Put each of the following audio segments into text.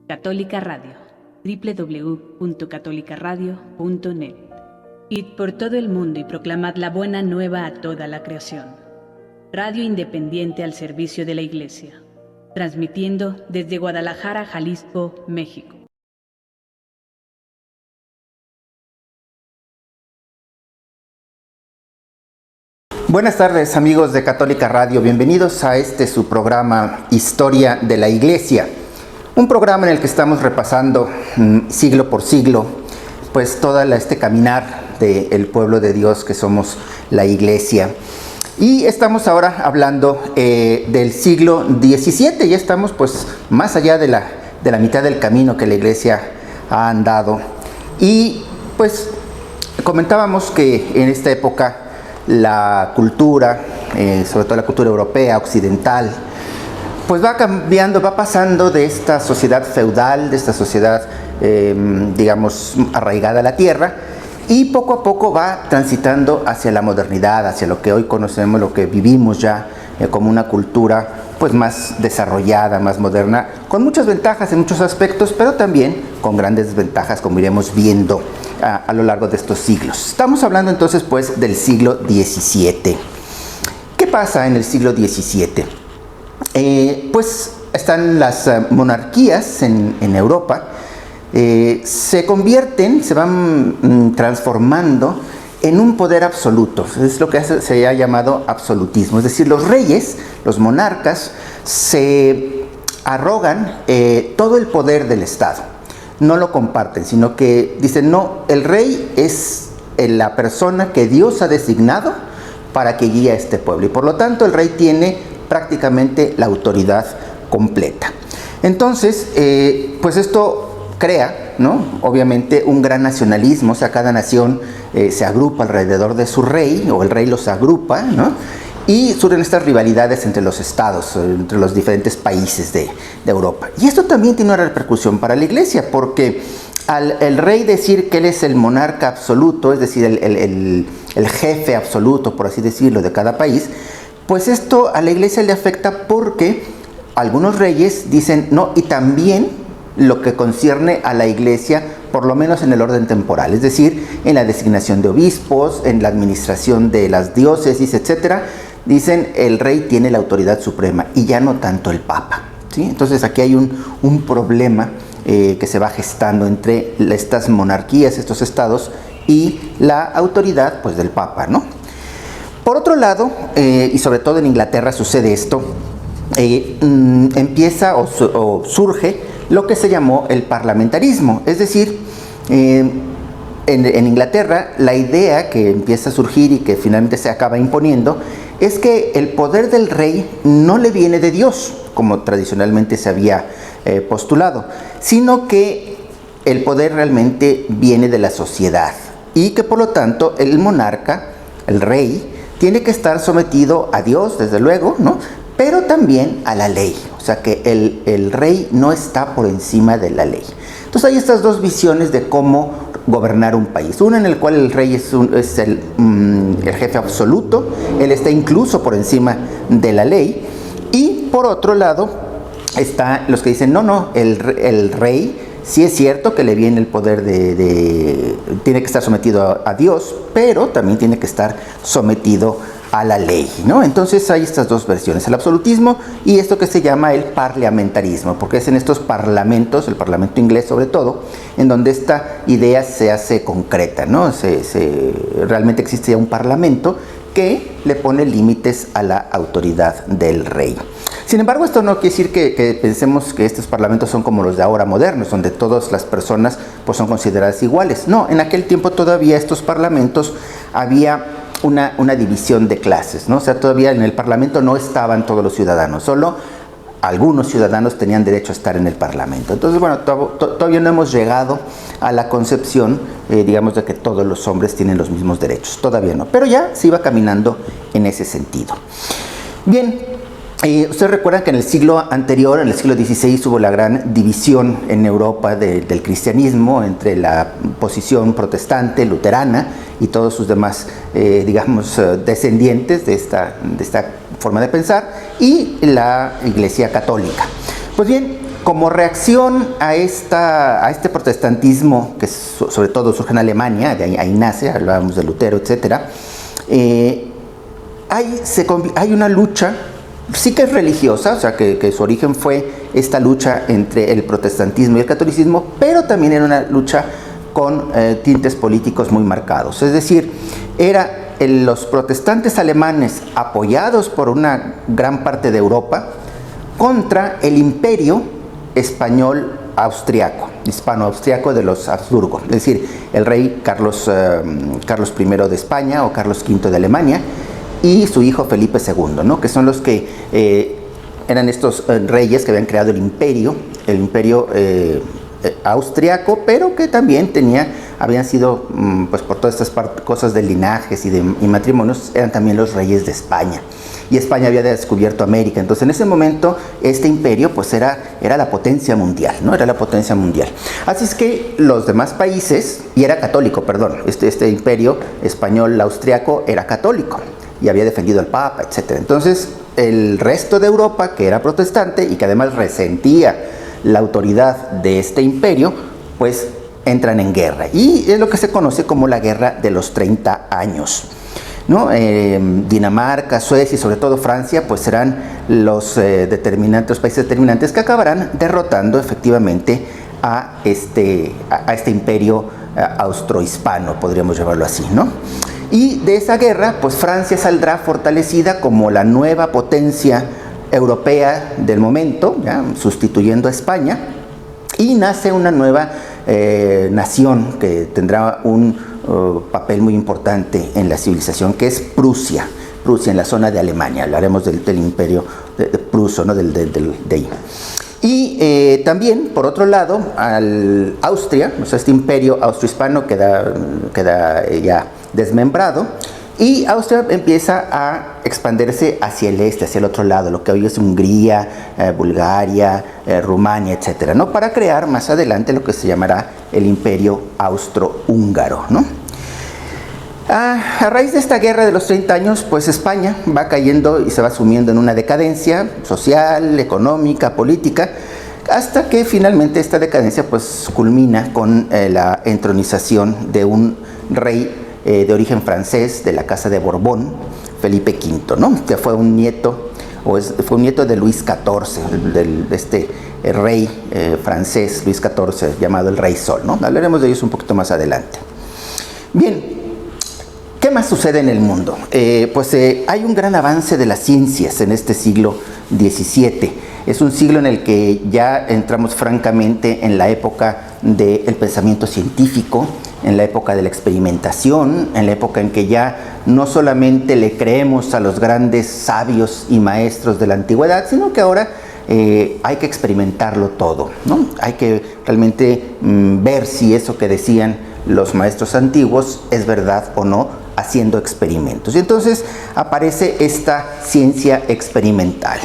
Católica Radio, www.catolicaradio.net. Id por todo el mundo y proclamad la buena nueva a toda la creación. Radio independiente al servicio de la Iglesia, transmitiendo desde Guadalajara, Jalisco, México. Buenas tardes, amigos de Católica Radio, bienvenidos a su programa Historia de la Iglesia, un programa en el que estamos repasando siglo por siglo, pues todo caminar del pueblo de Dios que somos la Iglesia. Y estamos ahora hablando del siglo XVII, ya estamos pues más allá de la mitad del camino que la Iglesia ha andado. Y pues comentábamos que en esta época la cultura, sobre todo la cultura europea, occidental, pues va cambiando, va pasando de esta sociedad feudal, de esta sociedad, digamos, arraigada a la tierra, y poco a poco va transitando hacia la modernidad, hacia lo que hoy conocemos, lo que vivimos ya como una cultura pues más desarrollada, más moderna, con muchas ventajas en muchos aspectos, pero también con grandes desventajas, como iremos viendo a lo largo de estos siglos. Estamos hablando entonces pues del siglo XVII. ¿Qué pasa en el siglo XVII? Pues están las monarquías en Europa, se van transformando en un poder absoluto. Es lo que se ha llamado absolutismo, es decir, los reyes, los monarcas, se arrogan todo el poder del Estado, no lo comparten, sino que dicen, no, el rey es la persona que Dios ha designado para que guíe a este pueblo, y por lo tanto el rey tiene prácticamente la autoridad completa. Entonces, pues esto crea, ¿no?, obviamente un gran nacionalismo, o sea, cada nación se agrupa alrededor de su rey, o el rey los agrupa, ¿no?, y surgen estas rivalidades entre los estados, entre los diferentes países de Europa. Y esto también tiene una repercusión para la Iglesia, porque el rey decir que él es el monarca absoluto, es decir, el jefe absoluto, por así decirlo, de cada país, pues esto a la Iglesia le afecta porque algunos reyes dicen, no, y también lo que concierne a la Iglesia, por lo menos en el orden temporal, es decir, en la designación de obispos, en la administración de las diócesis, etcétera, dicen el rey tiene la autoridad suprema y ya no tanto el Papa, ¿sí? Entonces aquí hay un problema que se va gestando entre estas monarquías, estos estados, y la autoridad pues del Papa, ¿no? Por otro lado, y sobre todo en Inglaterra sucede esto, empieza o surge lo que se llamó el parlamentarismo, es decir, en Inglaterra la idea que empieza a surgir y que finalmente se acaba imponiendo es que el poder del rey no le viene de Dios, como tradicionalmente se había postulado, sino que el poder realmente viene de la sociedad y que por lo tanto el monarca, el rey, tiene que estar sometido a Dios, desde luego, ¿no?, pero también a la ley, o sea que el rey no está por encima de la ley. Entonces hay estas dos visiones de cómo gobernar un país, una en el cual el rey es el jefe absoluto, él está incluso por encima de la ley, y por otro lado están los que dicen, no, el rey sí es cierto que le viene el poder tiene que estar sometido a Dios, pero también tiene que estar sometido a la ley, ¿no? Entonces hay estas dos versiones, el absolutismo y esto que se llama el parlamentarismo, porque es en estos parlamentos, el parlamento inglés sobre todo, en donde esta idea se hace concreta, ¿no? Realmente existe ya un parlamento que le pone límites a la autoridad del rey. Sin embargo, esto no quiere decir que pensemos que estos parlamentos son como los de ahora modernos, donde todas las personas pues son consideradas iguales. No, en aquel tiempo todavía estos parlamentos había una división de clases, ¿no? O sea, todavía en el Parlamento no estaban todos los ciudadanos, solo algunos ciudadanos tenían derecho a estar en el Parlamento. Entonces, bueno, todavía no hemos llegado a la concepción, digamos, de que todos los hombres tienen los mismos derechos, todavía no, pero ya se iba caminando en ese sentido. Bien, ustedes recuerdan que en el siglo anterior, en el siglo XVI, hubo la gran división en Europa del cristianismo entre la posición protestante, luterana, y todos sus demás, digamos, descendientes de esta forma de pensar, y la Iglesia católica. Pues bien, Como reacción a este protestantismo, que sobre todo surge en Alemania, ahí nace, hablábamos de Lutero, etc., hay una lucha, sí que es religiosa, o sea, que su origen fue esta lucha entre el protestantismo y el catolicismo, pero también era una lucha con tintes políticos muy marcados. Es decir, los protestantes alemanes, apoyados por una gran parte de Europa, contra el imperio español austriaco, hispano-austriaco de los Habsburgo, es decir, el rey Carlos I de España o Carlos V de Alemania y su hijo Felipe II, ¿no? Que son los que eran estos reyes que habían creado el imperio austriaco, pero que también habían sido, pues por todas estas cosas de linajes y matrimonios, eran también los reyes de España. Y España había descubierto América. Entonces, en ese momento, este imperio pues era la potencia mundial, ¿no? Era la potencia mundial. Así es que los demás países, y era católico, perdón, este imperio español austriaco era católico y había defendido al Papa, etc. Entonces, el resto de Europa, que era protestante y que además resentía la autoridad de este imperio, pues entran en guerra. Y es lo que se conoce como la Guerra de los 30 años. ¿No? Dinamarca, Suecia y sobre todo Francia pues serán los países determinantes que acabarán derrotando efectivamente a este imperio austrohispano, podríamos llamarlo así, ¿no? Y de esa guerra pues Francia saldrá fortalecida como la nueva potencia europea del momento, ¿ya? Sustituyendo a España, y nace una nueva nación que tendrá un papel muy importante en la civilización, que es Prusia en la zona de Alemania. Hablaremos del imperio pruso, ¿no? de ahí. Y también, por otro lado, Austria, o sea, este imperio austrohispano queda ya desmembrado, y Austria empieza a expandirse hacia el este, hacia el otro lado, lo que hoy es Hungría, Bulgaria, Rumania, etcétera, ¿no? Para crear más adelante lo que se llamará el Imperio Austrohúngaro, ¿no? A raíz de esta guerra de los 30 años, pues España va cayendo y se va sumiendo en una decadencia social, económica, política, hasta que finalmente esta decadencia pues culmina con la entronización de un rey de origen francés de la casa de Borbón, Felipe V, ¿no? Que fue un nieto de Luis XIV, de este rey francés, Luis XIV, llamado el Rey Sol, ¿no? Hablaremos de ellos un poquito más adelante. Bien, ¿qué más sucede en el mundo? Hay un gran avance de las ciencias en este siglo XVII. Es un siglo en el que ya entramos francamente en la época del pensamiento científico, en la época de la experimentación, en la época en que ya no solamente le creemos a los grandes sabios y maestros de la antigüedad, sino que ahora hay que experimentarlo todo, ¿no? Hay que realmente ver si eso que decían los maestros antiguos es verdad o no, haciendo experimentos. Y entonces aparece esta ciencia experimental,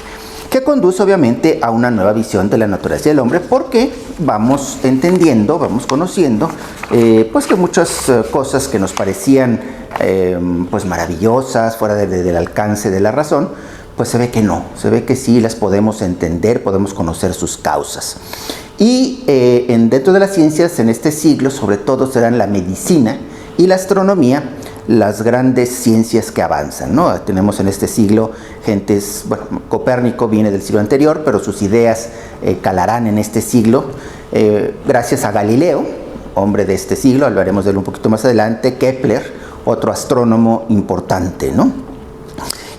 que conduce obviamente a una nueva visión de la naturaleza del hombre, porque vamos entendiendo, vamos conociendo, pues que muchas cosas que nos parecían pues maravillosas, fuera del alcance de la razón, pues se ve que no, se ve que sí las podemos entender, podemos conocer sus causas. Y dentro de las ciencias en este siglo, sobre todo serán la medicina y la astronomía, las grandes ciencias que avanzan, ¿no? Tenemos en este siglo gentes, bueno, Copérnico viene del siglo anterior, pero sus ideas calarán en este siglo, gracias a Galileo, hombre de este siglo, hablaremos de él un poquito más adelante, Kepler, otro astrónomo importante, ¿no?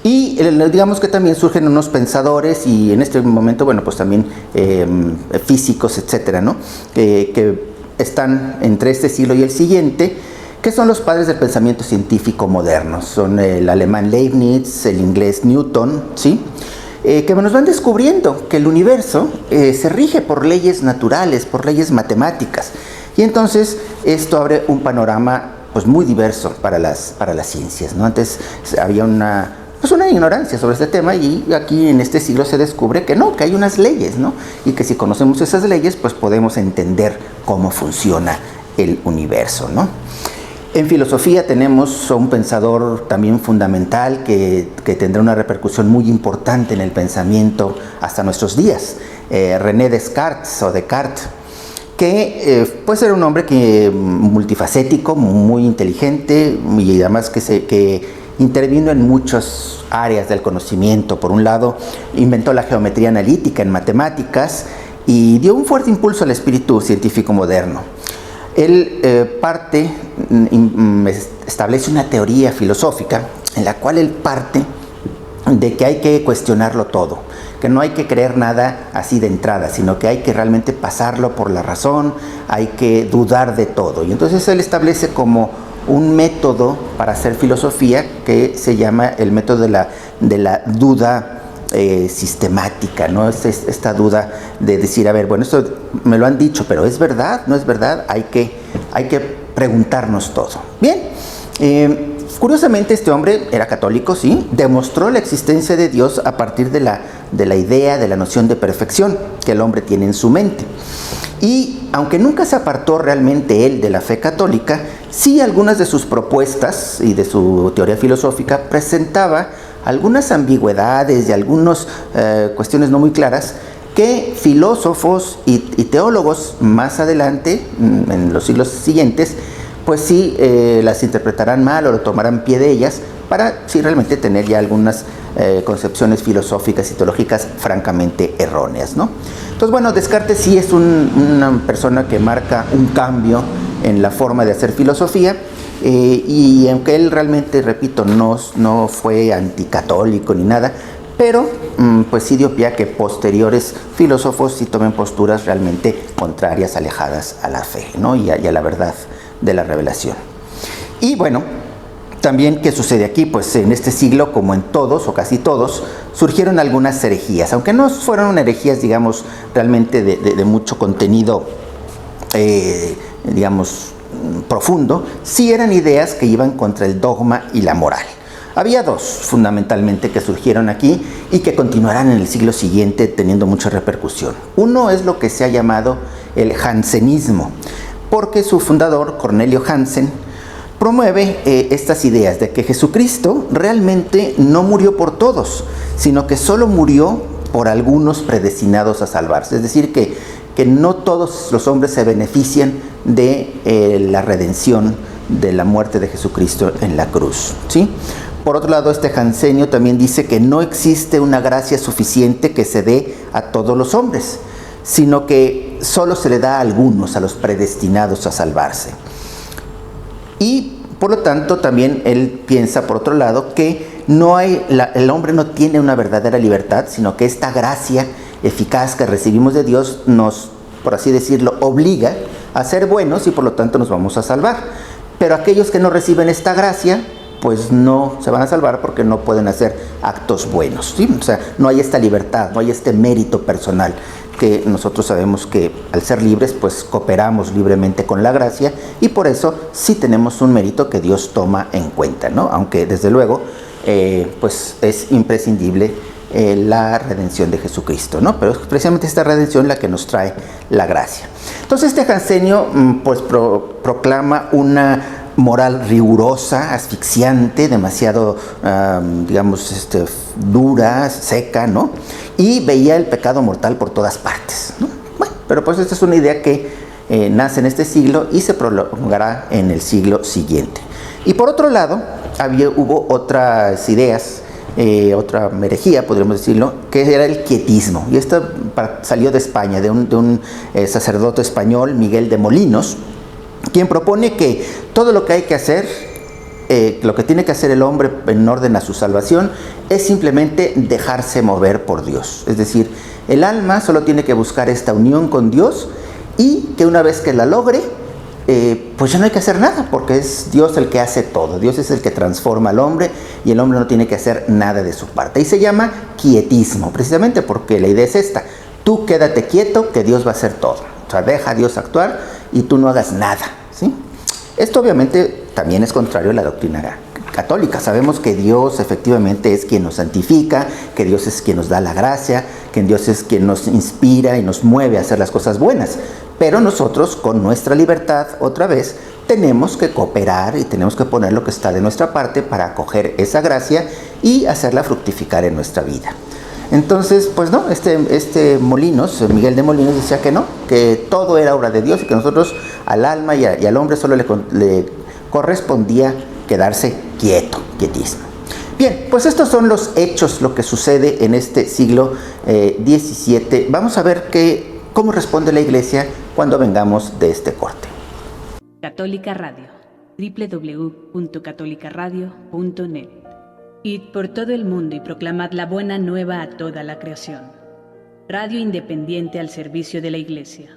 Y digamos que también surgen unos pensadores y en este momento, bueno, pues también físicos, etcétera, ¿no? Que están entre este siglo y el siguiente, que son los padres del pensamiento científico moderno. Son el alemán Leibniz, el inglés Newton, ¿sí? Que nos van descubriendo que el universo se rige por leyes naturales, por leyes matemáticas. Y entonces esto abre un panorama pues muy diverso para las ciencias, ¿no? Antes había una ignorancia sobre este tema, y aquí en este siglo se descubre que no, que hay unas leyes, ¿no? Y que si conocemos esas leyes, pues podemos entender cómo funciona el universo, ¿no? En filosofía tenemos a un pensador también fundamental que tendrá una repercusión muy importante en el pensamiento hasta nuestros días, René Descartes, que pues era un hombre multifacético, muy inteligente y además que intervino en muchas áreas del conocimiento. Por un lado, inventó la geometría analítica en matemáticas y dio un fuerte impulso al espíritu científico moderno. Él establece una teoría filosófica en la cual él parte de que hay que cuestionarlo todo, que no hay que creer nada así de entrada, sino que hay que realmente pasarlo por la razón, hay que dudar de todo. Y entonces él establece como un método para hacer filosofía que se llama el método de la duda sistemática, ¿no? Esta duda de decir, a ver, bueno, esto me lo han dicho, pero ¿es verdad? ¿No es verdad? Hay que preguntarnos todo. Bien, curiosamente este hombre era católico, sí, demostró la existencia de Dios a partir de la idea, de la noción de perfección que el hombre tiene en su mente. Y aunque nunca se apartó realmente él de la fe católica, sí algunas de sus propuestas y de su teoría filosófica presentaba algunas ambigüedades y algunas cuestiones no muy claras que filósofos y teólogos más adelante, en los siglos siguientes, pues sí las interpretarán mal o lo tomarán pie de ellas para sí realmente tener ya algunas concepciones filosóficas y teológicas francamente erróneas, ¿no? Entonces, bueno, Descartes sí es una persona que marca un cambio en la forma de hacer filosofía, y aunque él realmente, repito, no fue anticatólico ni nada, pero pues sí dio pie a que posteriores filósofos sí tomen posturas realmente contrarias, alejadas a la fe, ¿no? y a la verdad de la revelación. Y bueno, también, ¿qué sucede aquí? Pues en este siglo, como en todos o casi todos, surgieron algunas herejías, aunque no fueron herejías, digamos, realmente de mucho contenido, digamos, profundo, sí eran ideas que iban contra el dogma y la moral. Había dos fundamentalmente que surgieron aquí y que continuarán en el siglo siguiente teniendo mucha repercusión. Uno es lo que se ha llamado el jansenismo, porque su fundador, Cornelio Hansen, promueve estas ideas de que Jesucristo realmente no murió por todos, sino que solo murió por algunos predestinados a salvarse. Es decir, que no todos los hombres se benefician de la redención, de la muerte de Jesucristo en la cruz, ¿sí? Por otro lado, este jansenio también dice que no existe una gracia suficiente que se dé a todos los hombres, sino que solo se le da a algunos, a los predestinados a salvarse. Y por lo tanto también él piensa, por otro lado, que el hombre no tiene una verdadera libertad, sino que esta gracia eficaz que recibimos de Dios nos, por así decirlo, obliga a ser buenos y por lo tanto nos vamos a salvar. Pero aquellos que no reciben esta gracia, pues no se van a salvar porque no pueden hacer actos buenos, ¿sí? O sea, no hay esta libertad, no hay este mérito personal, que nosotros sabemos que al ser libres, pues cooperamos libremente con la gracia y por eso sí tenemos un mérito que Dios toma en cuenta, ¿no? Aunque desde luego, pues es imprescindible la redención de Jesucristo, ¿no? Pero es precisamente esta redención la que nos trae la gracia. Entonces este jansenio pues proclama una moral rigurosa, asfixiante, demasiado, digamos, dura, seca, ¿no? Y veía el pecado mortal por todas partes, ¿no? Bueno, pero pues esta es una idea que nace en este siglo y se prolongará en el siglo siguiente. Y por otro lado, hubo otras ideas, otra herejía, podríamos decirlo, que era el quietismo. Y esto salió de España, de un sacerdote español, Miguel de Molinos, quien propone que todo lo que hay que hacer, lo que tiene que hacer el hombre en orden a su salvación, es simplemente dejarse mover por Dios. Es decir, el alma solo tiene que buscar esta unión con Dios y que una vez que la logre, pues ya no hay que hacer nada, porque es Dios el que hace todo. Dios es el que transforma al hombre y el hombre no tiene que hacer nada de su parte. Y se llama quietismo, precisamente porque la idea es esta: tú quédate quieto, que Dios va a hacer todo. O sea, deja a Dios actuar y tú no hagas nada, ¿sí? Esto obviamente también es contrario a la doctrina católica. Sabemos que Dios efectivamente es quien nos santifica, que Dios es quien nos da la gracia, que Dios es quien nos inspira y nos mueve a hacer las cosas buenas. pero nosotros con nuestra libertad, otra vez, tenemos que cooperar y tenemos que poner lo que está de nuestra parte para acoger esa gracia y hacerla fructificar en nuestra vida. Entonces, pues no, Molinos, Miguel de Molinos, decía que no, que todo era obra de Dios y que nosotros al alma y al hombre solo le correspondía quedarse quietísimo. Bien, pues estos son los hechos, lo que sucede en este siglo XVII. Vamos a ver cómo responde la Iglesia cuando vengamos de este corte. Católica Radio, www.catolicaradio.net. Id por todo el mundo y proclamad la buena nueva a toda la creación. Radio independiente al servicio de la Iglesia,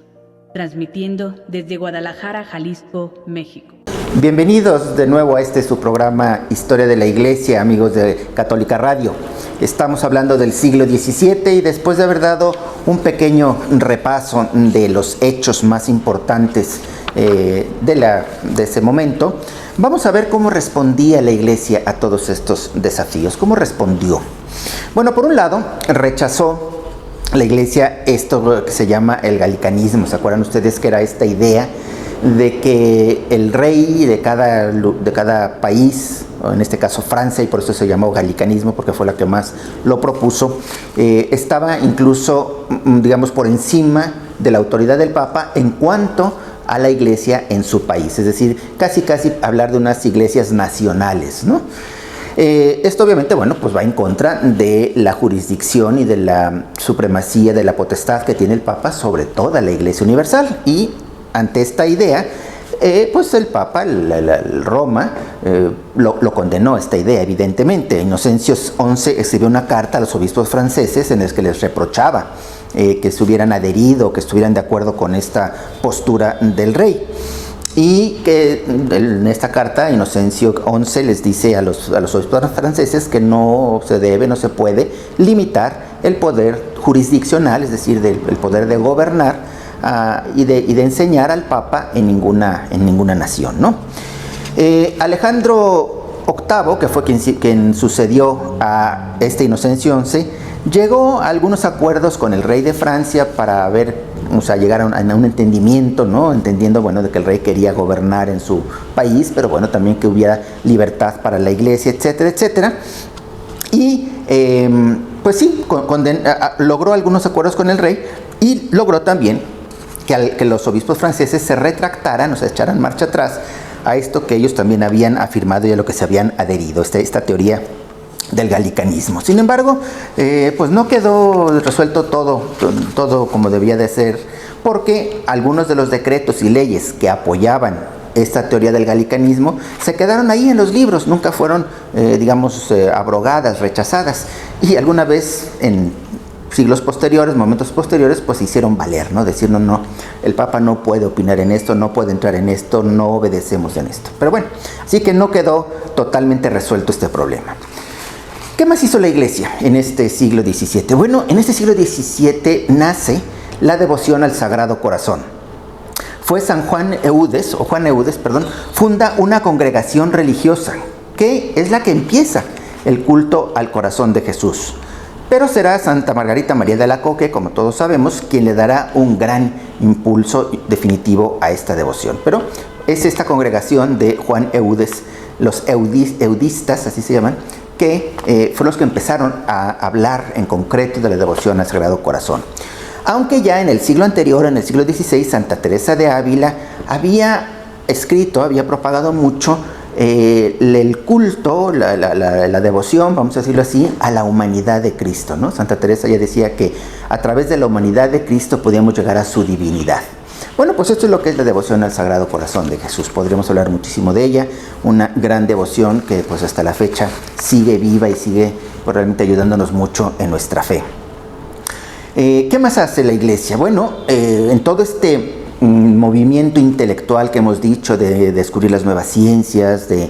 transmitiendo desde Guadalajara, Jalisco, México. Bienvenidos de nuevo a su programa Historia de la Iglesia, amigos de Católica Radio. Estamos hablando del siglo XVII y después de haber dado un pequeño repaso de los hechos más importantes de ese momento, vamos a ver cómo respondía la Iglesia a todos estos desafíos. ¿Cómo respondió? Bueno, por un lado, rechazó la Iglesia esto que se llama el galicanismo. ¿Se acuerdan ustedes que era esta idea de que el rey de cada país, o en este caso Francia, y por eso se llamó galicanismo, porque fue la que más lo propuso, estaba incluso, digamos, por encima de la autoridad del Papa en cuanto a la Iglesia en su país, es decir, casi hablar de unas iglesias nacionales, ¿no? Esto obviamente, bueno, pues va en contra de la jurisdicción y de la supremacía de la potestad que tiene el Papa sobre toda la Iglesia universal. Y ante esta idea, pues el Papa, Roma, lo condenó esta idea, evidentemente. Inocencio XI escribió una carta a los obispos franceses en la que les reprochaba que se hubieran adherido, que estuvieran de acuerdo con esta postura del rey. Y que en esta carta Inocencio XI les dice a los obispos franceses que no se puede limitar el poder jurisdiccional, es decir, el poder de gobernar y de enseñar al Papa en ninguna nación, ¿no? Alejandro VIII, que fue quien sucedió a Inocencio XI, llegó a algunos acuerdos con el rey de Francia para llegar a un entendimiento, ¿no? Entendiendo, bueno, de que el rey quería gobernar en su país, pero bueno, también que hubiera libertad para la Iglesia, etcétera, etcétera. Y pues sí, logró algunos acuerdos con el rey y logró también que los obispos franceses se retractaran, o sea, echaran marcha atrás a esto que ellos también habían afirmado y a lo que se habían adherido, esta teoría del galicanismo. Sin embargo, pues no quedó resuelto todo como debía de ser, porque algunos de los decretos y leyes que apoyaban esta teoría del galicanismo se quedaron ahí en los libros, nunca fueron, abrogadas, rechazadas, y alguna vez en siglos posteriores, momentos posteriores, pues se hicieron valer, ¿no? Decir, no, el Papa no puede opinar en esto, no puede entrar en esto, no obedecemos en esto. Pero bueno, así que no quedó totalmente resuelto este problema. ¿Qué más hizo la Iglesia en este siglo XVII? Bueno, en este siglo XVII nace la devoción al Sagrado Corazón. Fue Juan Eudes, funda una congregación religiosa, que es la que empieza el culto al corazón de Jesús. Pero será Santa Margarita María de Alacoque, como todos sabemos, quien le dará un gran impulso definitivo a esta devoción. Pero es esta congregación de Juan Eudes, los eudistas, así se llaman, que fueron los que empezaron a hablar en concreto de la devoción al Sagrado Corazón. Aunque ya en el siglo anterior, en el siglo XVI, Santa Teresa de Ávila había propagado mucho el culto, la devoción, vamos a decirlo así, a la humanidad de Cristo, ¿no? Santa Teresa ya decía que a través de la humanidad de Cristo podíamos llegar a su divinidad. Bueno, pues esto es lo que es la devoción al Sagrado Corazón de Jesús. Podríamos hablar muchísimo de ella, una gran devoción que pues hasta la fecha sigue viva y sigue realmente ayudándonos mucho en nuestra fe. ¿Qué más hace la Iglesia? Bueno, en todo este movimiento intelectual que hemos dicho de descubrir las nuevas ciencias, de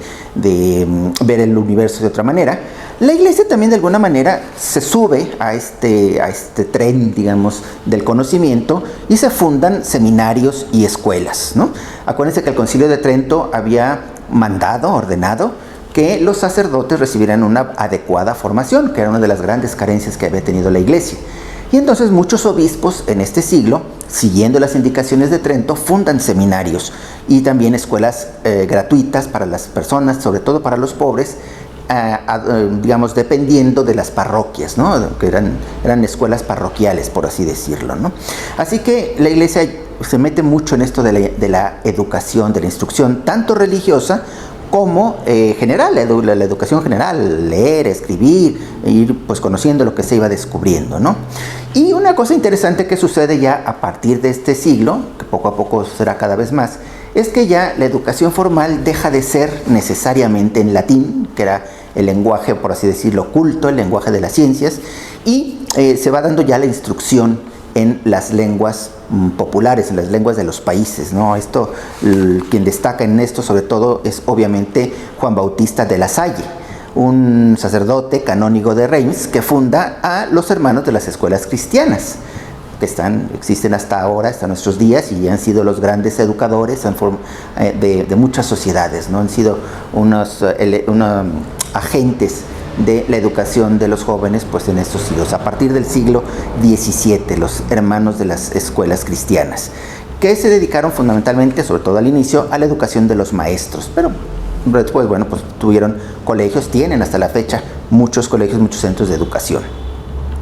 ver el universo de otra manera, la Iglesia también de alguna manera se sube a este tren, digamos, del conocimiento, y se fundan seminarios y escuelas, ¿no? Acuérdense que el Concilio de Trento había ordenado que los sacerdotes recibieran una adecuada formación, que era una de las grandes carencias que había tenido la Iglesia. Y entonces muchos obispos en este siglo, siguiendo las indicaciones de Trento, fundan seminarios y también escuelas gratuitas para las personas, sobre todo para los pobres, digamos, dependiendo de las parroquias, ¿no? Que eran escuelas parroquiales, por así decirlo, ¿no? Así que la Iglesia se mete mucho en esto de la educación, de la instrucción, tanto religiosa como general, la educación general, leer, escribir, ir pues conociendo lo que se iba descubriendo, ¿no? Y una cosa interesante que sucede ya a partir de este siglo, que poco a poco será cada vez más, es que ya la educación formal deja de ser necesariamente en latín, que era el lenguaje, por así decirlo, culto, el lenguaje de las ciencias, y se va dando ya la instrucción en las lenguas populares, en las lenguas de los países, ¿no? Esto, quien destaca en esto sobre todo es obviamente Juan Bautista de La Salle, un sacerdote canónigo de Reims que funda a los hermanos de las escuelas cristianas, que existen hasta ahora, hasta nuestros días, y han sido los grandes educadores de muchas sociedades, ¿no? Han sido unos agentes de la educación de los jóvenes pues en estos siglos, a partir del siglo XVII, los hermanos de las escuelas cristianas, que se dedicaron fundamentalmente, sobre todo al inicio, a la educación de los maestros, pero después, bueno, pues tuvieron colegios, tienen hasta la fecha muchos colegios, muchos centros de educación.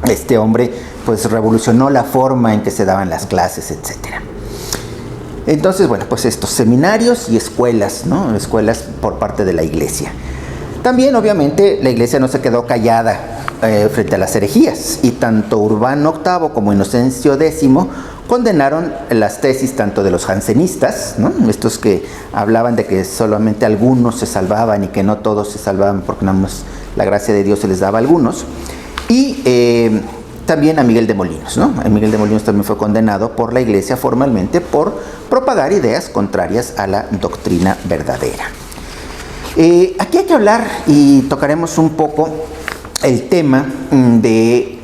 Este hombre pues revolucionó la forma en que se daban las clases, etcétera. Entonces, bueno, pues estos seminarios y escuelas, ¿no? Escuelas por parte de la Iglesia. También, obviamente, la Iglesia no se quedó callada frente a las herejías, y tanto Urbano VIII como Inocencio X condenaron las tesis tanto de los jansenistas, ¿no? Estos que hablaban de que solamente algunos se salvaban y que no todos se salvaban porque nada más la gracia de Dios se les daba a algunos, y también a Miguel de Molinos, ¿no? Miguel de Molinos también fue condenado por la Iglesia formalmente por propagar ideas contrarias a la doctrina verdadera. Aquí hay que hablar y tocaremos un poco el tema de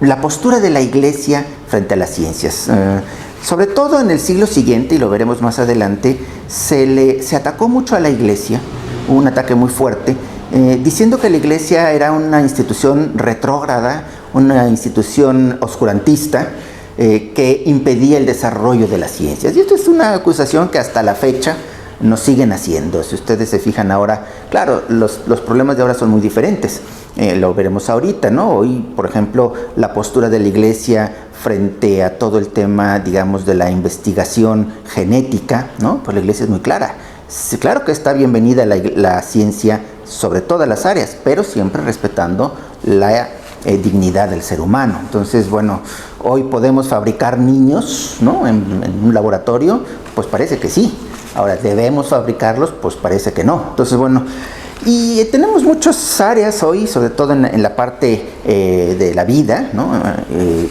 la postura de la Iglesia frente a las ciencias. Sobre todo en el siglo siguiente, y lo veremos más adelante, se atacó mucho a la Iglesia, hubo un ataque muy fuerte, diciendo que la Iglesia era una institución retrógrada, una institución oscurantista, que impedía el desarrollo de las ciencias. Y esto es una acusación que hasta la fecha nos siguen haciendo. Si ustedes se fijan ahora, claro, los problemas de ahora son muy diferentes, lo veremos ahorita, ¿no? Hoy, por ejemplo, la postura de la Iglesia frente a todo el tema, digamos, de la investigación genética, ¿no? Pues la Iglesia es muy clara. Sí, claro que está bienvenida la ciencia sobre todas las áreas, pero siempre respetando la dignidad del ser humano. Entonces, bueno, hoy podemos fabricar niños, ¿no? En un laboratorio, pues parece que sí. Ahora, ¿debemos fabricarlos? Pues parece que no. Entonces, bueno, y tenemos muchas áreas hoy, sobre todo en la parte de la vida, ¿no?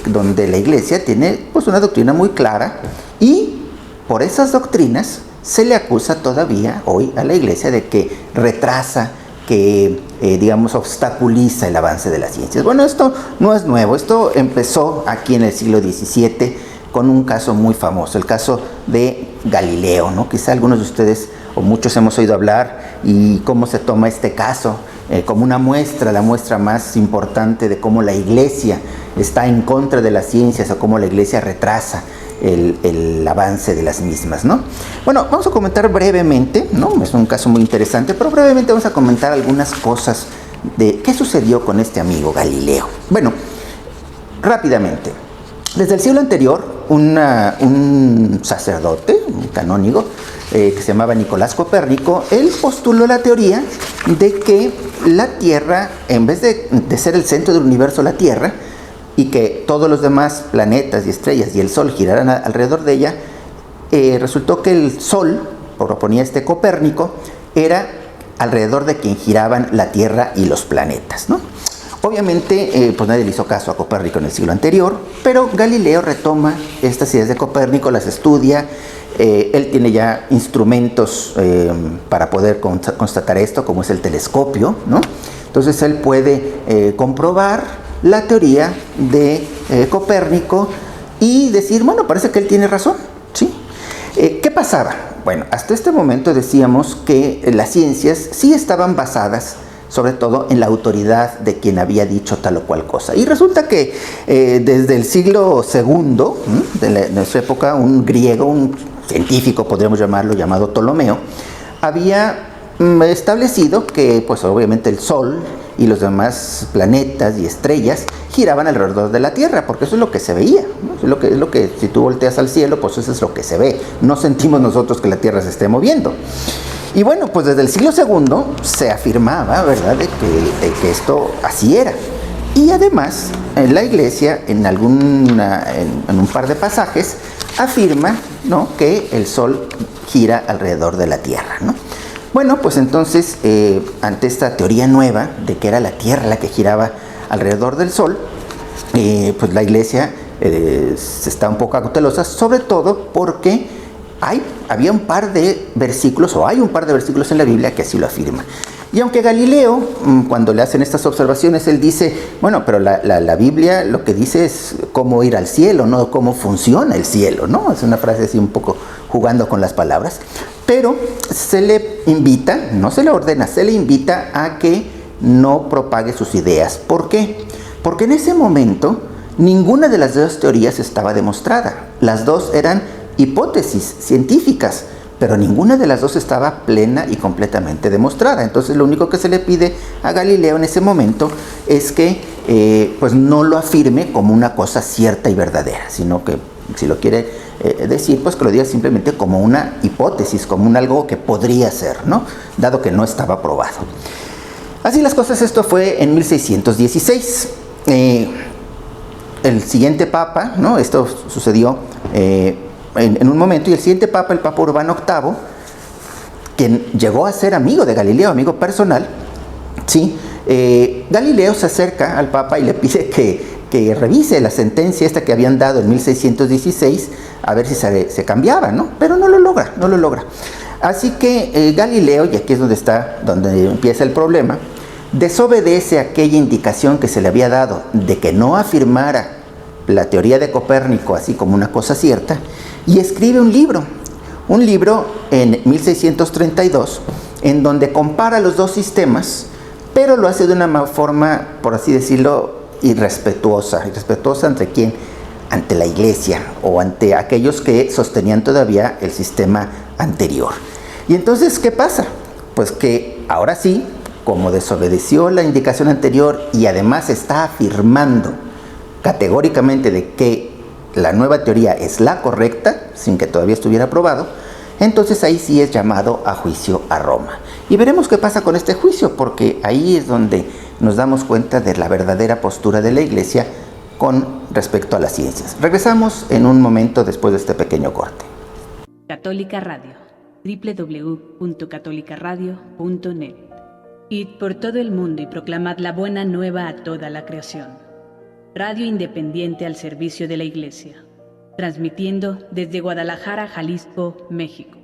Donde la Iglesia tiene pues una doctrina muy clara, y por esas doctrinas se le acusa todavía hoy a la Iglesia de que retrasa, que digamos obstaculiza el avance de las ciencias. Bueno, esto no es nuevo, esto empezó aquí en el siglo XVII con un caso muy famoso, el caso de Galileo, ¿no? Quizá algunos de ustedes o muchos hemos oído hablar, y cómo se toma este caso como una muestra, la muestra más importante de cómo la Iglesia está en contra de las ciencias, o cómo la Iglesia retrasa el avance de las mismas, ¿no? Bueno, vamos a comentar brevemente, ¿no? Es un caso muy interesante, pero brevemente vamos a comentar algunas cosas de qué sucedió con este amigo Galileo. Bueno, rápidamente, desde el siglo anterior, un sacerdote, un canónigo, que se llamaba Nicolás Copérnico, él postuló la teoría de que la Tierra, en vez de ser el centro del universo, la Tierra, y que todos los demás planetas y estrellas y el Sol giraran alrededor de ella, resultó que el Sol, proponía este Copérnico, era alrededor de quien giraban la Tierra y los planetas, ¿no? Obviamente, pues nadie le hizo caso a Copérnico en el siglo anterior, pero Galileo retoma estas ideas de Copérnico, las estudia. Él tiene ya instrumentos para poder constatar esto, como es el telescopio, ¿no? Entonces él puede comprobar la teoría de Copérnico y decir, bueno, parece que él tiene razón, ¿sí? ¿Qué pasaba? Bueno, hasta este momento decíamos que las ciencias sí estaban basadas sobre todo en la autoridad de quien había dicho tal o cual cosa. Y resulta que desde el siglo II de nuestra época, un griego, un científico podríamos llamarlo, llamado Ptolomeo, había establecido que pues obviamente el Sol y los demás planetas y estrellas giraban alrededor de la Tierra, porque eso es lo que se veía, ¿no? Es lo que si tú volteas al cielo, pues eso es lo que se ve. No sentimos nosotros que la Tierra se esté moviendo. Y bueno, pues desde el siglo II se afirmaba, ¿verdad?, de que esto así era. Y además, en la Iglesia, en un par de pasajes, afirma, ¿no?, que el Sol gira alrededor de la Tierra, ¿no? Bueno, pues entonces, ante esta teoría nueva de que era la Tierra la que giraba alrededor del Sol, pues la Iglesia está un poco cautelosa, sobre todo porque había un par de versículos, o hay un par de versículos en la Biblia que así lo afirman. Y aunque Galileo, cuando le hacen estas observaciones, él dice, bueno, pero la Biblia lo que dice es cómo ir al cielo, no cómo funciona el cielo, ¿no? Es una frase así un poco jugando con las palabras. Pero se le invita, no se le ordena, se le invita a que no propague sus ideas. ¿Por qué? Porque en ese momento ninguna de las dos teorías estaba demostrada. Las dos eran hipótesis científicas, pero ninguna de las dos estaba plena y completamente demostrada. Entonces lo único que se le pide a Galileo en ese momento es que pues no lo afirme como una cosa cierta y verdadera, sino que si lo quiere decir, pues que lo diga simplemente como una hipótesis, como algo que podría ser, ¿no?, dado que no estaba probado. Así las cosas, esto fue en 1616. El siguiente papa, ¿no?, esto sucedió en un momento, y el siguiente papa, el Papa Urbano VIII, quien llegó a ser amigo de Galileo, amigo personal, ¿sí? Galileo se acerca al Papa y le pide que revise la sentencia esta que habían dado en 1616, a ver si se cambiaba, ¿no? Pero no lo logra. Así que Galileo, y aquí es donde empieza el problema, desobedece aquella indicación que se le había dado de que no afirmara la teoría de Copérnico así como una cosa cierta, y escribe un libro en 1632, en donde compara los dos sistemas, pero lo hace de una forma, por así decirlo, irrespetuosa. ¿Ante quién? Ante la Iglesia, o ante aquellos que sostenían todavía el sistema anterior. Y entonces, ¿qué pasa? Pues que ahora sí, como desobedeció la indicación anterior y además está afirmando categóricamente de que la nueva teoría es la correcta, sin que todavía estuviera probado, entonces ahí sí es llamado a juicio a Roma. Y veremos qué pasa con este juicio, porque ahí es donde nos damos cuenta de la verdadera postura de la Iglesia con respecto a las ciencias. Regresamos en un momento después de este pequeño corte. Católica Radio, www.catolicaradio.net. Id por todo el mundo y proclamad la buena nueva a toda la creación. Radio independiente al servicio de la Iglesia, transmitiendo desde Guadalajara, Jalisco, México.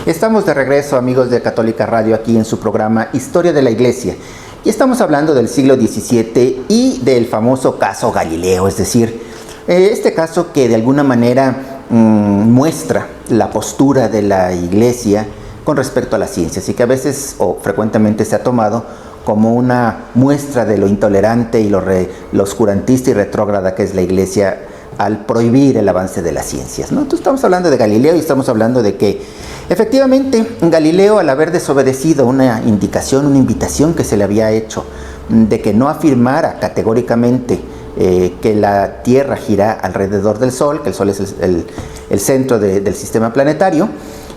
Estamos de regreso, amigos de Católica Radio, aquí en su programa Historia de la Iglesia. Y estamos hablando del siglo XVII y del famoso caso Galileo, es decir, este caso que de alguna manera muestra la postura de la Iglesia con respecto a las ciencias, y que a veces o frecuentemente se ha tomado como una muestra de lo intolerante y lo oscurantista y retrógrada que es la Iglesia al prohibir el avance de las ciencias, ¿no? Entonces estamos hablando de Galileo y estamos hablando de que efectivamente Galileo, al haber desobedecido una indicación, una invitación que se le había hecho de que no afirmara categóricamente que la Tierra gira alrededor del Sol, que el Sol es el centro del sistema planetario,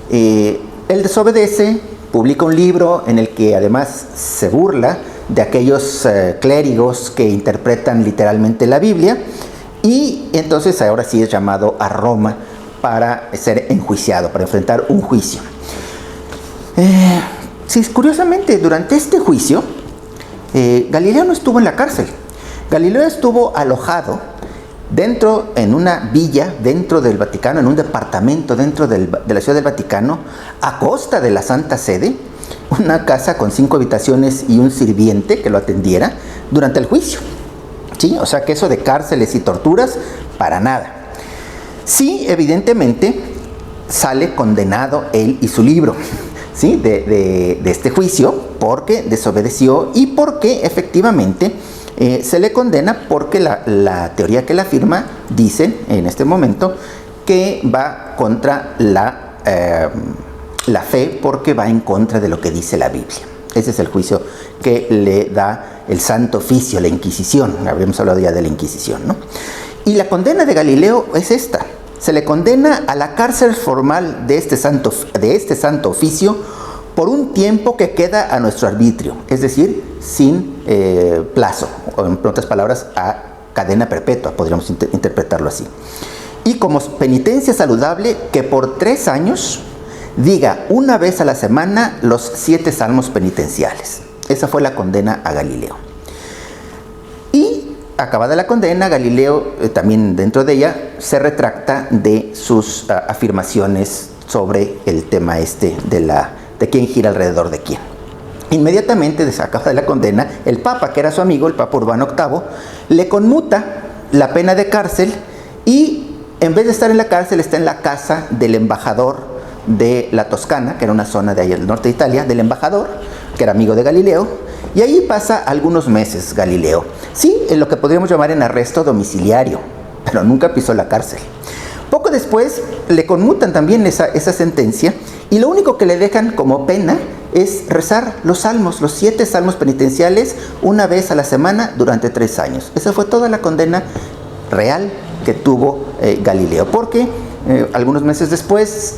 él desobedece, publica un libro en el que además se burla de aquellos clérigos que interpretan literalmente la Biblia, y entonces ahora sí es llamado a Roma para ser enjuiciado, para enfrentar un juicio. Sí, curiosamente, durante este juicio, Galileo no estuvo en la cárcel. Galileo estuvo alojado en una villa dentro del Vaticano, en un departamento dentro de la ciudad del Vaticano, a costa de la Santa Sede, una casa con 5 habitaciones y un sirviente que lo atendiera durante el juicio. ¿Sí? O sea que eso de cárceles y torturas, para nada. Sí, evidentemente, sale condenado él y su libro, ¿sí?, de este juicio, porque desobedeció y porque efectivamente se le condena porque la teoría que la afirma dice en este momento que va contra la fe, porque va en contra de lo que dice la Biblia. Ese es el juicio que le da el Santo Oficio, la Inquisición. Habíamos hablado ya de la Inquisición, ¿no? Y la condena de Galileo es esta. Se le condena a la cárcel formal de este Santo Oficio por un tiempo que queda a nuestro arbitrio, es decir, sin plazo, o en otras palabras, a cadena perpetua, podríamos interpretarlo así. Y como penitencia saludable, que por 3 años diga una vez a la semana los 7 salmos penitenciales. Esa fue la condena a Galileo. Y acabada la condena, Galileo, también dentro de ella, se retracta de sus afirmaciones sobre el tema de quién gira alrededor de quién. Inmediatamente, acabada la condena, el Papa, que era su amigo, el Papa Urbano VIII, le conmuta la pena de cárcel y en vez de estar en la cárcel, está en la casa del embajador de la Toscana, que era una zona de ahí del norte de Italia, del embajador, que era amigo de Galileo, y ahí pasa algunos meses Galileo. Sí, en lo que podríamos llamar en arresto domiciliario, pero nunca pisó la cárcel. Poco después le conmutan también esa sentencia, y lo único que le dejan como pena es rezar los salmos, los 7 salmos penitenciales, una vez a la semana durante 3 años. Esa fue toda la condena real que tuvo Galileo, porque algunos meses después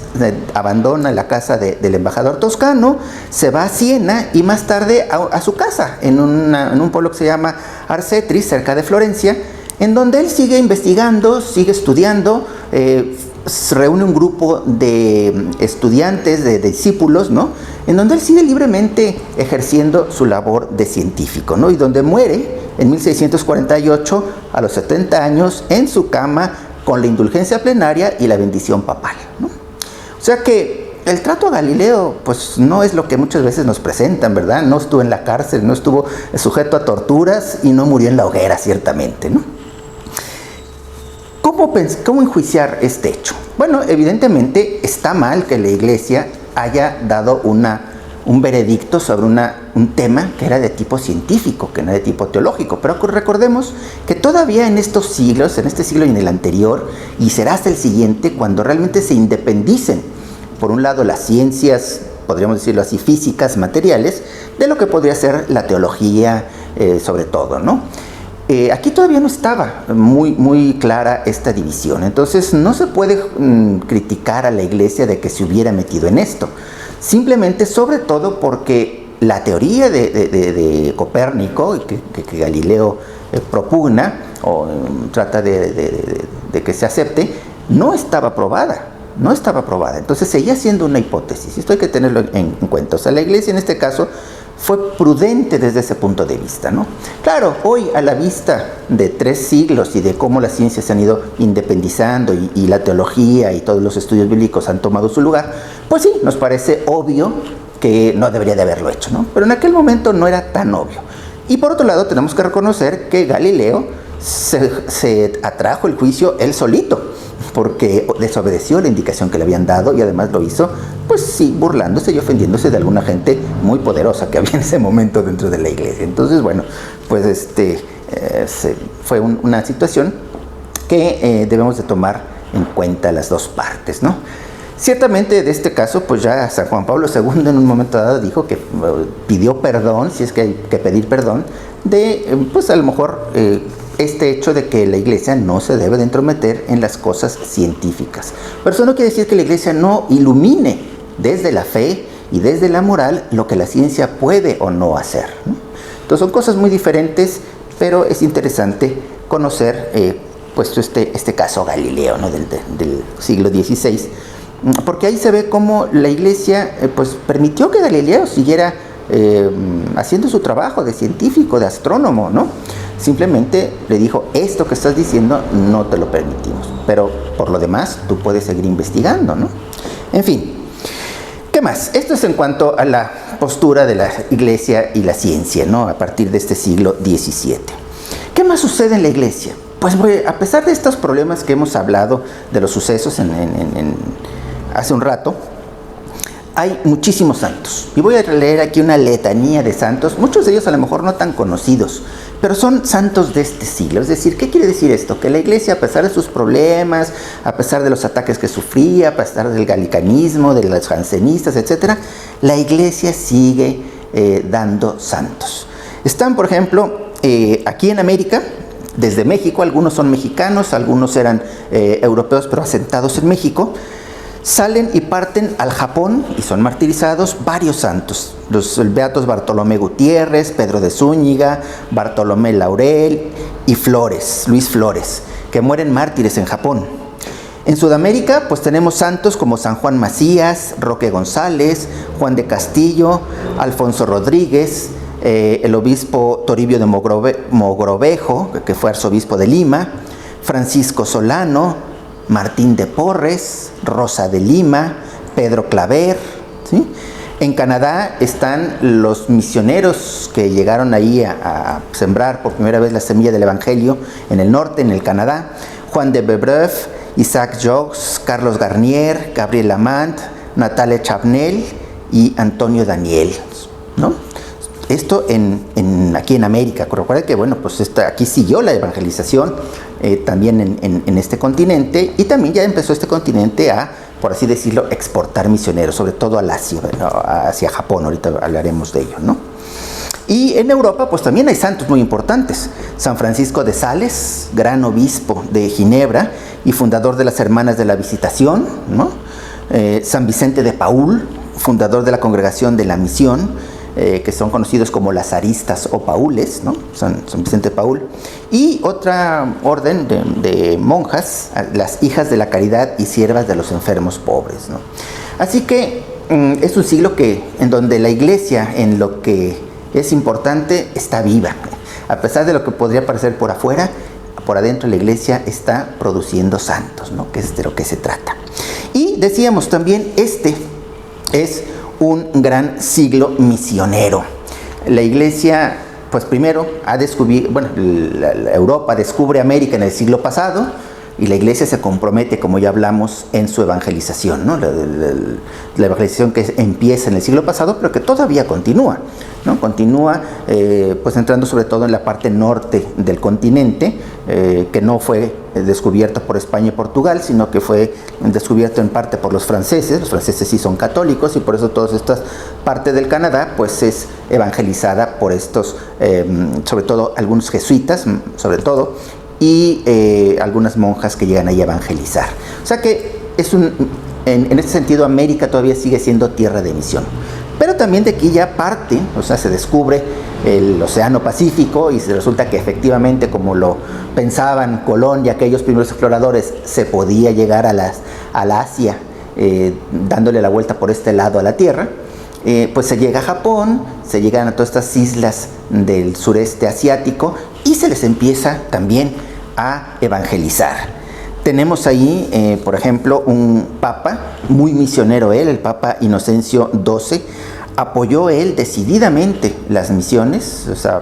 abandona la casa del embajador toscano, se va a Siena y más tarde a su casa en un pueblo que se llama Arcetri, cerca de Florencia, en donde él sigue investigando, sigue estudiando, reúne un grupo de estudiantes, de discípulos, ¿no? En donde él sigue libremente ejerciendo su labor de científico, ¿no? Y donde muere en 1648, a los 70 años, en su cama, con la indulgencia plenaria y la bendición papal, ¿no? O sea que el trato a Galileo, pues no es lo que muchas veces nos presentan, ¿verdad? No estuvo en la cárcel, no estuvo sujeto a torturas y no murió en la hoguera, ciertamente, ¿no? ¿Cómo enjuiciar este hecho? Bueno, evidentemente está mal que la Iglesia haya dado un veredicto sobre un tema que era de tipo científico, que no de tipo teológico. Pero recordemos que todavía en estos siglos, en este siglo y en el anterior, y será hasta el siguiente, cuando realmente se independicen, por un lado, las ciencias, podríamos decirlo así, físicas, materiales, de lo que podría ser la teología, sobre todo, ¿no? Aquí todavía no estaba muy clara esta división. Entonces no se puede criticar a la Iglesia de que se hubiera metido en esto. Simplemente, sobre todo porque la teoría de Copérnico, que Galileo propugna o trata de que se acepte, no estaba probada. Entonces seguía siendo una hipótesis. Esto hay que tenerlo en cuenta. O sea, la Iglesia en este caso fue prudente desde ese punto de vista, ¿no? Claro, hoy a la vista de 3 siglos y de cómo las ciencias se han ido independizando y la teología y todos los estudios bíblicos han tomado su lugar, pues sí, nos parece obvio que no debería de haberlo hecho, ¿no? Pero en aquel momento no era tan obvio. Y por otro lado tenemos que reconocer que Galileo se atrajo el juicio él solito, porque desobedeció la indicación que le habían dado y además lo hizo, pues sí, burlándose y ofendiéndose de alguna gente muy poderosa que había en ese momento dentro de la Iglesia. Entonces, bueno, pues fue una situación que debemos de tomar en cuenta las dos partes, ¿no? Ciertamente de este caso, pues ya San Juan Pablo II en un momento dado dijo que pidió perdón, si es que hay que pedir perdón, de, pues a lo mejor este hecho de que la Iglesia no se debe de entrometer en las cosas científicas. Pero eso no quiere decir que la Iglesia no ilumine desde la fe y desde la moral lo que la ciencia puede o no hacer, ¿no? Entonces son cosas muy diferentes, pero es interesante conocer pues este caso Galileo, ¿no? del siglo XVI, porque ahí se ve cómo la Iglesia pues permitió que Galileo siguiera haciendo su trabajo de científico, de astrónomo, ¿no? Simplemente le dijo, esto que estás diciendo no te lo permitimos, pero por lo demás tú puedes seguir investigando, ¿no? En fin, ¿qué más? Esto es en cuanto a la postura de la Iglesia y la ciencia, ¿no? A partir de este siglo XVII. ¿Qué más sucede en la Iglesia? Pues a pesar de estos problemas que hemos hablado, de los sucesos hace un rato, hay muchísimos santos. Y voy a leer aquí una letanía de santos, muchos de ellos a lo mejor no tan conocidos, pero son santos de este siglo. Es decir, ¿qué quiere decir esto? Que la Iglesia, a pesar de sus problemas, a pesar de los ataques que sufría, a pesar del galicanismo, de los jansenistas, etc., la Iglesia sigue dando santos. Están, por ejemplo, aquí en América, desde México, algunos son mexicanos, algunos eran europeos pero asentados en México. Salen y parten al Japón y son martirizados varios santos. Los beatos Bartolomé Gutiérrez, Pedro de Zúñiga, Bartolomé Laurel y Flores, Luis Flores, que mueren mártires en Japón. En Sudamérica, pues tenemos santos como San Juan Macías, Roque González, Juan de Castillo, Alfonso Rodríguez, el obispo Toribio de Mogrovejo, que fue arzobispo de Lima, Francisco Solano, Martín de Porres, Rosa de Lima, Pedro Claver, ¿sí? En Canadá están los misioneros que llegaron ahí a sembrar por primera vez la semilla del Evangelio en el norte, en el Canadá. Juan de Brebeuf, Isaac Jogues, Carlos Garnier, Gabriel Lamant, Natalia Chapnel y Antonio Daniel, ¿no? Esto aquí en América. Recuerda que bueno, pues aquí siguió la evangelización también en este continente, y también ya empezó este continente a, por así decirlo, exportar misioneros, sobre todo al Asia, hacia Japón. Ahorita hablaremos de ello, ¿no? Y en Europa pues también hay santos muy importantes. San Francisco de Sales, gran obispo de Ginebra y fundador de las Hermanas de la Visitación, ¿no? San Vicente de Paúl, fundador de la Congregación de la Misión, que son conocidos como lazaristas o paules, ¿no? San Vicente de Paúl. Y otra orden de monjas, las Hijas de la Caridad y Siervas de los Enfermos Pobres, ¿no? Así que es un siglo en donde la Iglesia, en lo que es importante, está viva. A pesar de lo que podría parecer por afuera, por adentro la Iglesia está produciendo santos, ¿no? Que es de lo que se trata. Y decíamos también, este es un gran siglo misionero. La Iglesia, pues primero ha descubierto, bueno, Europa descubre América en el siglo pasado, y la Iglesia se compromete, como ya hablamos, en su evangelización, ¿no? La evangelización que empieza en el siglo pasado, pero que todavía continúa, ¿no? Continúa pues entrando sobre todo en la parte norte del continente, que no fue descubierto por España y Portugal, sino que fue descubierto en parte por los franceses. Los franceses sí son católicos, y por eso toda esta parte del Canadá pues es evangelizada por estos, sobre todo algunos jesuitas, sobre todo, y algunas monjas que llegan ahí a evangelizar. O sea que en ese sentido América todavía sigue siendo tierra de misión. Pero también de aquí ya parte, o sea, se descubre el Océano Pacífico, y resulta que efectivamente, como lo pensaban Colón y aquellos primeros exploradores, se podía llegar a la Asia dándole la vuelta por este lado a la Tierra. Pues se llega a Japón, se llegan a todas estas islas del sureste asiático, y se les empieza también a evangelizar. Tenemos ahí, por ejemplo, un papa muy misionero, el Papa Inocencio XII. Apoyó él decididamente las misiones, o sea,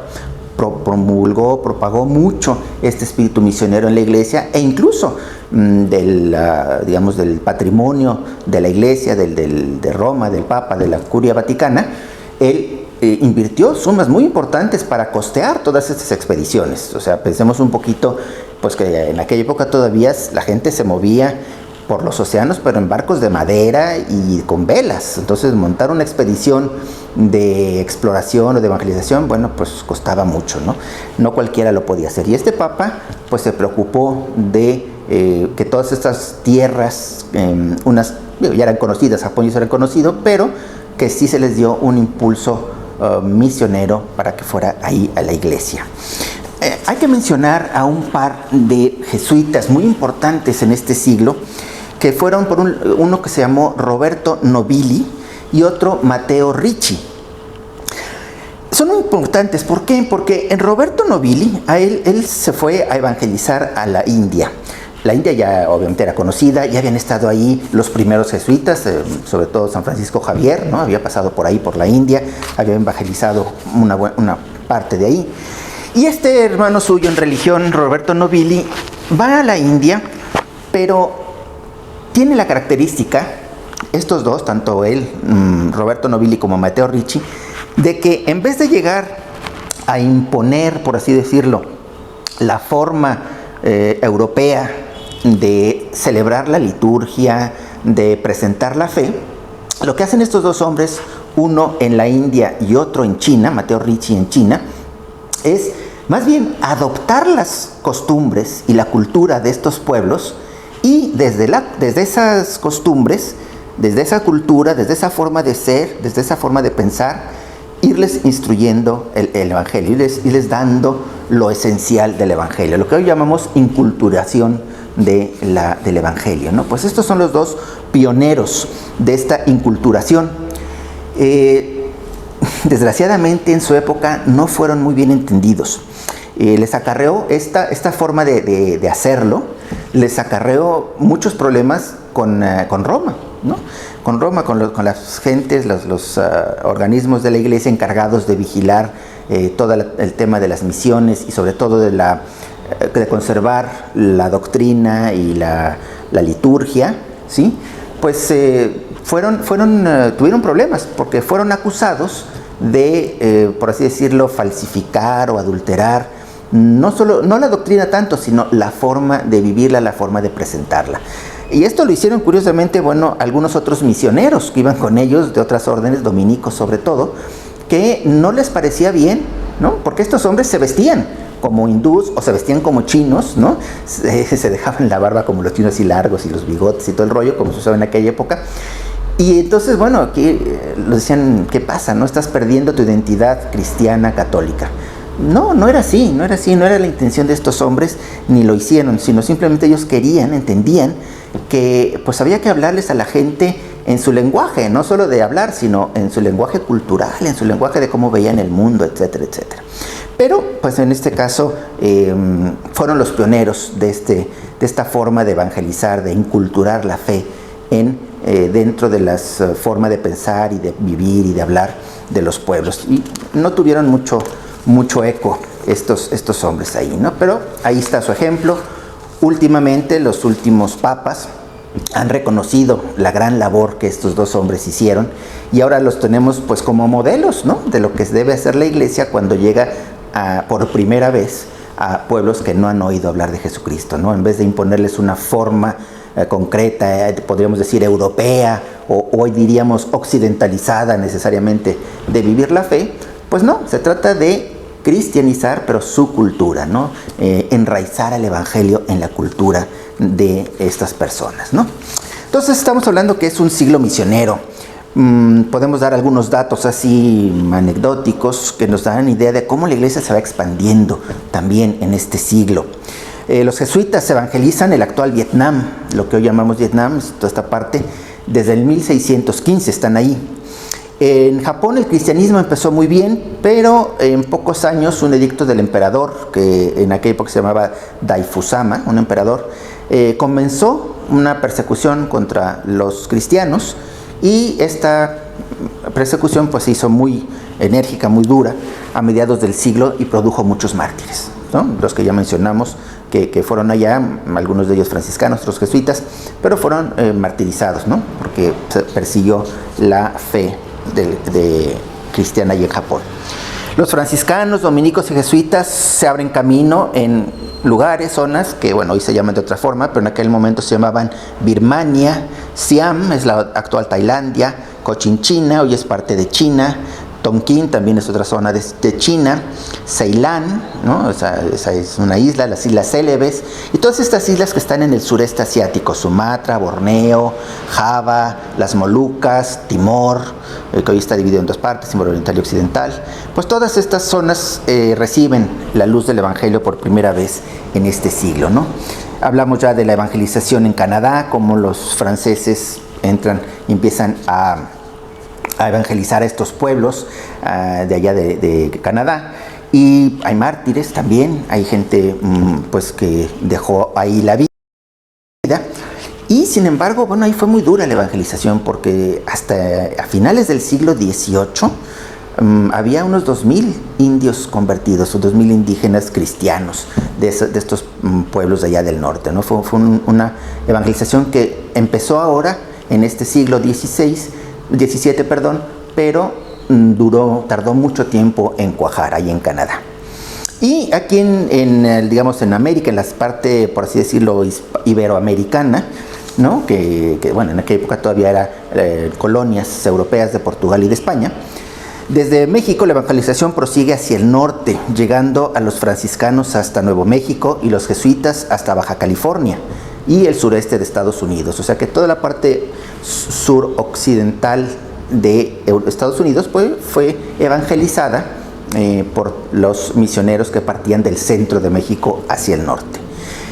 promulgó, propagó mucho este espíritu misionero en la Iglesia, e incluso del patrimonio de la Iglesia, de Roma, del Papa, de la Curia Vaticana. Él invirtió sumas muy importantes para costear todas estas expediciones. O sea, pensemos un poquito, pues que en aquella época todavía la gente se movía por los océanos, pero en barcos de madera y con velas. Entonces montar una expedición de exploración o de evangelización, bueno, pues costaba mucho, ¿no? No cualquiera lo podía hacer. Y este papa pues se preocupó de que todas estas tierras, unas ya eran conocidas, Japón ya era conocido, pero que sí se les dio un impulso misionero para que fuera ahí a la Iglesia. Hay que mencionar a un par de jesuitas muy importantes en este siglo, que fueron uno que se llamó Roberto Nobili y otro Matteo Ricci. Son muy importantes. ¿Por qué? Porque en Roberto Nobili, él se fue a evangelizar a la India. La India ya obviamente era conocida, ya habían estado ahí los primeros jesuitas, sobre todo San Francisco Javier, ¿no? Había pasado por ahí, por la India, había evangelizado una parte de ahí. Y este hermano suyo en religión, Roberto Nobili, va a la India, pero tiene la característica estos dos, tanto él, Roberto Novilli, como Matteo Ricci, de que en vez de llegar a imponer, por así decirlo, la forma europea de celebrar la liturgia, de presentar la fe, lo que hacen estos dos hombres, uno en la India y otro en China, Matteo Ricci en China, es más bien adoptar las costumbres y la cultura de estos pueblos y desde esas costumbres, desde esa cultura, desde esa forma de ser, desde esa forma de pensar, irles instruyendo el Evangelio, irles dando lo esencial del Evangelio, lo que hoy llamamos inculturación del Evangelio, ¿no? Pues estos son los dos pioneros de esta inculturación. Desgraciadamente en su época no fueron muy bien entendidos. Les acarreó esta forma de hacerlo, les acarreó muchos problemas con Roma, ¿no? Con Roma, con las gentes, los organismos de la iglesia encargados de vigilar todo el tema de las misiones y sobre todo de conservar la doctrina y la liturgia, ¿sí? Pues tuvieron problemas porque fueron acusados de, por así decirlo, falsificar o adulterar no la doctrina tanto, sino la forma de vivirla, la forma de presentarla. Y esto lo hicieron curiosamente, algunos otros misioneros que iban con ellos de otras órdenes, dominicos sobre todo, que no les parecía bien, ¿no? Porque estos hombres se vestían como hindús o se vestían como chinos, ¿no? Se dejaban la barba como los chinos así largos y los bigotes y todo el rollo, como se usaba en aquella época. Y entonces, aquí les decían, ¿qué pasa? ¿No estás perdiendo tu identidad cristiana católica? No era así, no era la intención de estos hombres, ni lo hicieron, sino simplemente ellos entendían que pues había que hablarles a la gente en su lenguaje, no solo de hablar, sino en su lenguaje cultural, en su lenguaje de cómo veían el mundo, etcétera, etcétera. Pero, pues en este caso, fueron los pioneros de esta forma de evangelizar, de inculturar la fe dentro de las formas de pensar y de vivir y de hablar de los pueblos. Y no tuvieron mucho eco estos hombres ahí, ¿no? Pero ahí está su ejemplo. Últimamente, los últimos papas han reconocido la gran labor que estos dos hombres hicieron y ahora los tenemos pues como modelos, ¿no? De lo que debe hacer la iglesia cuando llega por primera vez a pueblos que no han oído hablar de Jesucristo, ¿no? En vez de imponerles una forma concreta, podríamos decir europea, o hoy diríamos occidentalizada necesariamente de vivir la fe, pues no, se trata de cristianizar, pero su cultura, ¿no? Enraizar el evangelio en la cultura de estas personas, ¿no? Entonces estamos hablando que es un siglo misionero. Podemos dar algunos datos así anecdóticos que nos dan idea de cómo la iglesia se va expandiendo también en este siglo. Los jesuitas evangelizan el actual Vietnam, lo que hoy llamamos Vietnam, toda esta parte, desde el 1615 están ahí. En Japón el cristianismo empezó muy bien, pero en pocos años un edicto del emperador, que en aquella época se llamaba Daifusama, un emperador, comenzó una persecución contra los cristianos y esta persecución pues se hizo muy enérgica, muy dura a mediados del siglo y produjo muchos mártires, ¿no? Los que ya mencionamos que fueron allá, algunos de ellos franciscanos, otros jesuitas, pero fueron martirizados, ¿no? Porque se persiguió la fe de cristiana allí en Japón. Los franciscanos, dominicos y jesuitas se abren camino en lugares, zonas que hoy se llaman de otra forma, pero en aquel momento se llamaban Birmania, Siam, es la actual Tailandia, Cochinchina, hoy es parte de China, Tonkin también es otra zona de China, Ceilán, ¿no? Esa es una isla, las Islas Célebes, y todas estas islas que están en el sureste asiático, Sumatra, Borneo, Java, las Molucas, Timor, que hoy está dividido en dos partes, Timor Oriental y Occidental, pues todas estas zonas reciben la luz del Evangelio por primera vez en este siglo, ¿no? Hablamos ya de la evangelización en Canadá, como los franceses entran y empiezan a evangelizar a estos pueblos de allá de Canadá, y hay mártires también, hay gente pues que dejó ahí la vida, y sin embargo, ahí fue muy dura la evangelización, porque hasta a finales del siglo XVIII había unos 2,000 indios convertidos, o 2,000 indígenas cristianos de estos pueblos de allá del norte, ¿no? Fue una evangelización que empezó ahora en este siglo XVII, pero tardó mucho tiempo en cuajar ahí en Canadá. Y aquí digamos en América, en la parte, por así decirlo, iberoamericana, ¿no? que bueno, en aquella época todavía eran colonias europeas de Portugal y de España. Desde México la evangelización prosigue hacia el norte, llegando a los franciscanos hasta Nuevo México y los jesuitas hasta Baja California y el sureste de Estados Unidos. O sea que toda la parte suroccidental de Estados Unidos pues, fue evangelizada por los misioneros que partían del centro de México hacia el norte.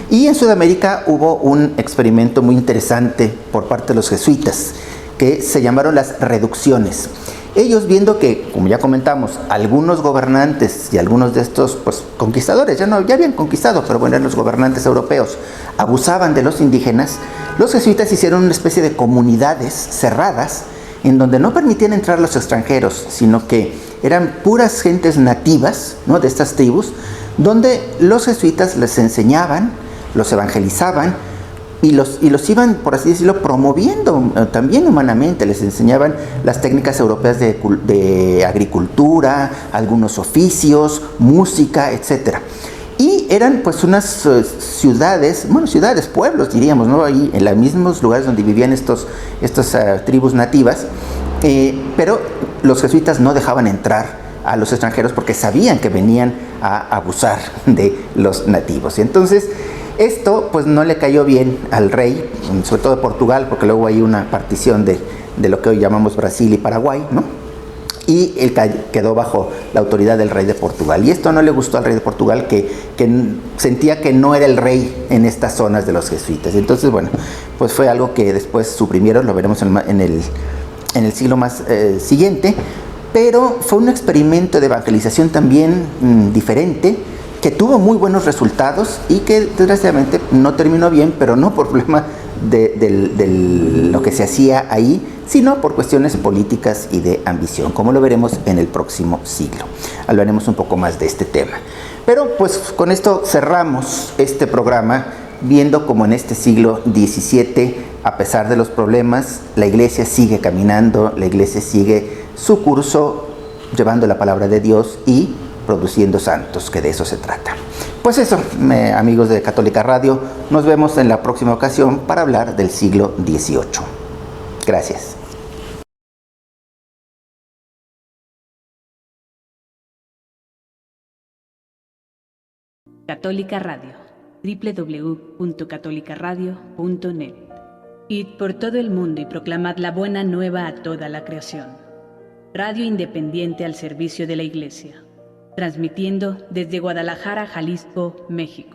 Y en Sudamérica hubo un experimento muy interesante por parte de los jesuitas que se llamaron las reducciones. Ellos viendo que, como ya comentamos, algunos gobernantes y algunos de estos pues, conquistadores, ya habían conquistado, pero bueno, los gobernantes europeos abusaban de los indígenas, los jesuitas hicieron una especie de comunidades cerradas en donde no permitían entrar los extranjeros, sino que eran puras gentes nativas, ¿no? De estas tribus, donde los jesuitas les enseñaban, los evangelizaban, y los iban, por así decirlo, promoviendo también humanamente. Les enseñaban las técnicas europeas de agricultura, algunos oficios, música, etc. Y eran pues unas ciudades, pueblos diríamos, ¿no? Ahí en los mismos lugares donde vivían estas tribus nativas, pero los jesuitas no dejaban entrar a los extranjeros porque sabían que venían a abusar de los nativos. Y entonces esto pues no le cayó bien al rey, sobre todo de Portugal, porque luego hay una partición de lo que hoy llamamos Brasil y Paraguay, ¿no? Y él quedó bajo la autoridad del rey de Portugal. Y esto no le gustó al rey de Portugal, que sentía que no era el rey en estas zonas de los jesuitas. Entonces, bueno, pues fue algo que después suprimieron, lo veremos en el siglo más siguiente, pero fue un experimento de evangelización también diferente, que tuvo muy buenos resultados y que desgraciadamente no terminó bien, pero no por problema de lo que se hacía ahí, sino por cuestiones políticas y de ambición, como lo veremos en el próximo siglo. Hablaremos un poco más de este tema. Pero pues con esto cerramos este programa, viendo como en este siglo XVII, a pesar de los problemas, la Iglesia sigue caminando, la Iglesia sigue su curso, llevando la palabra de Dios y produciendo santos, que de eso se trata. Pues eso, amigos de Católica Radio, nos vemos en la próxima ocasión para hablar del siglo XVIII. Gracias. Católica Radio, www.catolicaradio.net. Id por todo el mundo y proclamad la buena nueva a toda la creación. Radio independiente al servicio de la Iglesia. Transmitiendo desde Guadalajara, Jalisco, México.